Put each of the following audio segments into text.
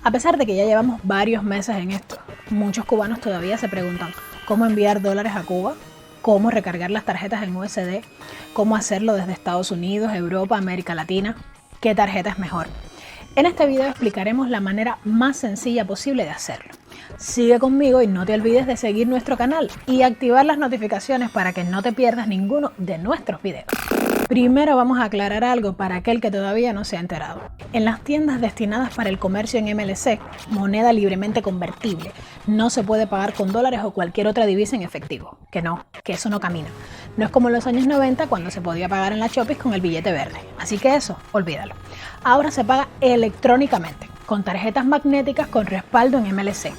A pesar de que ya llevamos varios meses en esto, muchos cubanos todavía se preguntan cómo enviar dólares a Cuba, cómo recargar las tarjetas en USD, cómo hacerlo desde Estados Unidos, Europa, América Latina, qué tarjeta es mejor. En este video explicaremos la manera más sencilla posible de hacerlo. Sigue conmigo y no te olvides de seguir nuestro canal y activar las notificaciones para que no te pierdas ninguno de nuestros videos. Primero vamos a aclarar algo para aquel que todavía no se ha enterado. En las tiendas destinadas para el comercio en MLC, moneda libremente convertible, no se puede pagar con dólares o cualquier otra divisa en efectivo. Que eso no camina. No es como en los años 90 cuando se podía pagar en la Chopis con el billete verde. Así que eso, olvídalo. Ahora se paga electrónicamente, con tarjetas magnéticas con respaldo en MLC.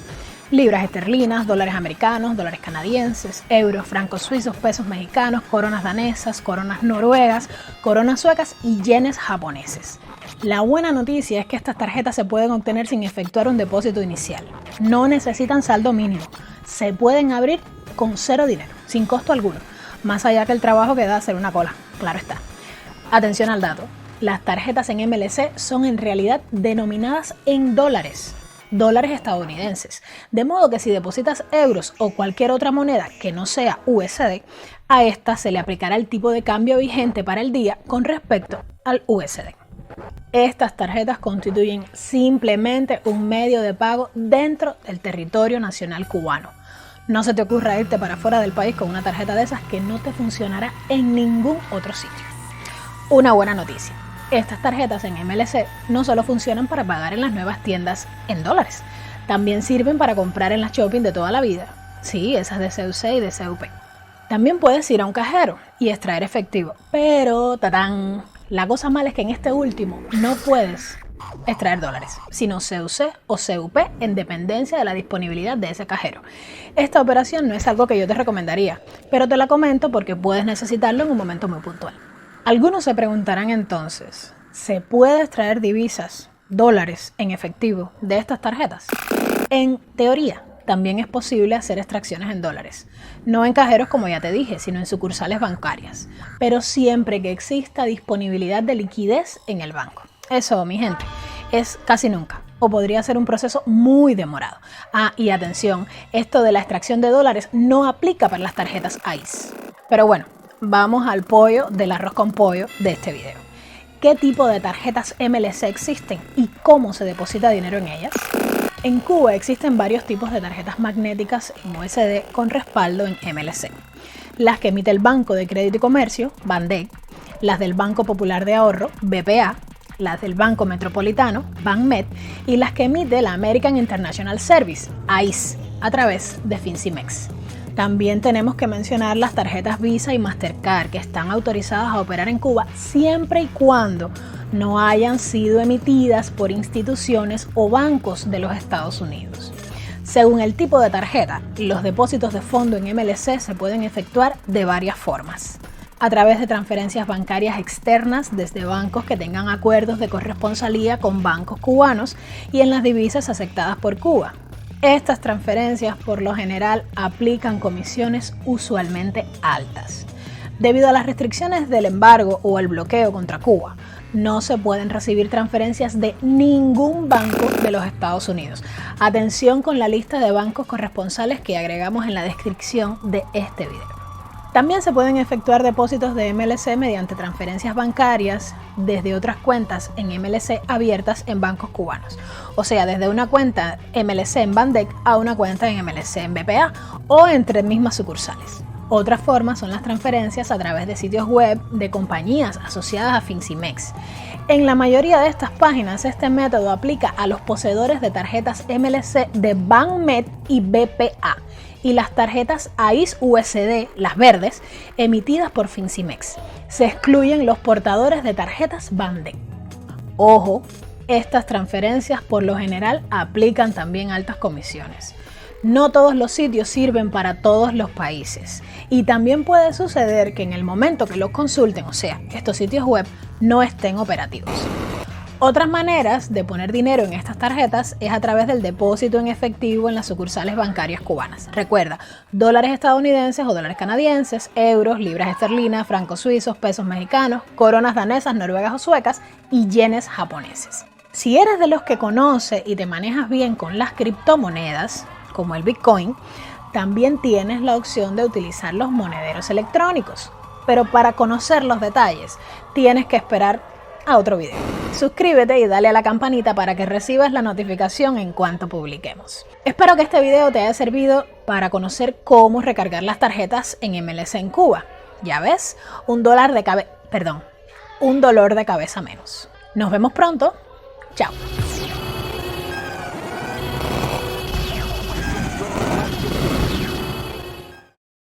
Libras esterlinas, dólares americanos, dólares canadienses, euros, francos suizos, pesos mexicanos, coronas danesas, coronas noruegas, coronas suecas y yenes japoneses. La buena noticia es que estas tarjetas se pueden obtener sin efectuar un depósito inicial. No necesitan saldo mínimo. Se pueden abrir con cero dinero, sin costo alguno, más allá que el trabajo que da hacer una cola, claro está. Atención al dato, las tarjetas en MLC son en realidad denominadas en dólares estadounidenses, de modo que si depositas euros o cualquier otra moneda que no sea USD, a esta se le aplicará el tipo de cambio vigente para el día con respecto al USD. Estas tarjetas constituyen simplemente un medio de pago dentro del territorio nacional cubano. No se te ocurra irte para fuera del país con una tarjeta de esas que no te funcionará en ningún otro sitio. Una buena noticia. Estas tarjetas en MLC no solo funcionan para pagar en las nuevas tiendas en dólares, también sirven para comprar en las shopping de toda la vida. Sí, esas de CUC y de CUP. También puedes ir a un cajero y extraer efectivo, pero ¡tatán! La cosa mala es que en este último no puedes extraer dólares, sino CUC o CUP en dependencia de la disponibilidad de ese cajero. Esta operación no es algo que yo te recomendaría, pero te la comento porque puedes necesitarlo en un momento muy puntual. Algunos se preguntarán entonces, ¿se puede extraer divisas, dólares en efectivo de estas tarjetas? En teoría, también es posible hacer extracciones en dólares. No en cajeros como ya te dije, sino en sucursales bancarias, pero siempre que exista disponibilidad de liquidez en el banco. Eso, mi gente, es casi nunca, o podría ser un proceso muy demorado. Y atención, esto de la extracción de dólares no aplica para las tarjetas ICE. Pero bueno, vamos al pollo del arroz con pollo de este video. ¿Qué tipo de tarjetas MLC existen y cómo se deposita dinero en ellas? En Cuba existen varios tipos de tarjetas magnéticas en USD con respaldo en MLC. Las que emite el Banco de Crédito y Comercio, BANDEC, las del Banco Popular de Ahorro, BPA, las del Banco Metropolitano, BANMED, y las que emite la American International Service, AIS, a través de Fincimex. También tenemos que mencionar las tarjetas Visa y Mastercard, que están autorizadas a operar en Cuba siempre y cuando no hayan sido emitidas por instituciones o bancos de los Estados Unidos. Según el tipo de tarjeta, los depósitos de fondo en MLC se pueden efectuar de varias formas. A través de transferencias bancarias externas desde bancos que tengan acuerdos de corresponsalía con bancos cubanos y en las divisas aceptadas por Cuba. Estas transferencias por lo general aplican comisiones usualmente altas. Debido a las restricciones del embargo o el bloqueo contra Cuba, no se pueden recibir transferencias de ningún banco de los Estados Unidos. Atención con la lista de bancos corresponsales que agregamos en la descripción de este video. También se pueden efectuar depósitos de MLC mediante transferencias bancarias desde otras cuentas en MLC abiertas en bancos cubanos. O sea, desde una cuenta MLC en Bandec a una cuenta en MLC en BPA o entre mismas sucursales. Otras formas son las transferencias a través de sitios web de compañías asociadas a Fincimex. En la mayoría de estas páginas, este método aplica a los poseedores de tarjetas MLC de BANMED y BPA y las tarjetas AIS USD, las verdes, emitidas por Fincimex. Se excluyen los portadores de tarjetas Bandec. Ojo, estas transferencias por lo general aplican también altas comisiones. No todos los sitios sirven para todos los países y también puede suceder que en el momento que los consulten, o sea, que estos sitios web no estén operativos. Otras maneras de poner dinero en estas tarjetas es a través del depósito en efectivo en las sucursales bancarias cubanas. Recuerda, dólares estadounidenses o dólares canadienses, euros, libras esterlinas, francos suizos, pesos mexicanos, coronas danesas, noruegas o suecas y yenes japoneses. Si eres de los que conoce y te manejas bien con las criptomonedas, como el Bitcoin, también tienes la opción de utilizar los monederos electrónicos. Pero para conocer los detalles, tienes que esperar a otro video. Suscríbete y dale a la campanita para que recibas la notificación en cuanto publiquemos. Espero que este video te haya servido para conocer cómo recargar las tarjetas en MLS en Cuba. Ya ves, un dolor de cabeza menos. Nos vemos pronto. Chao.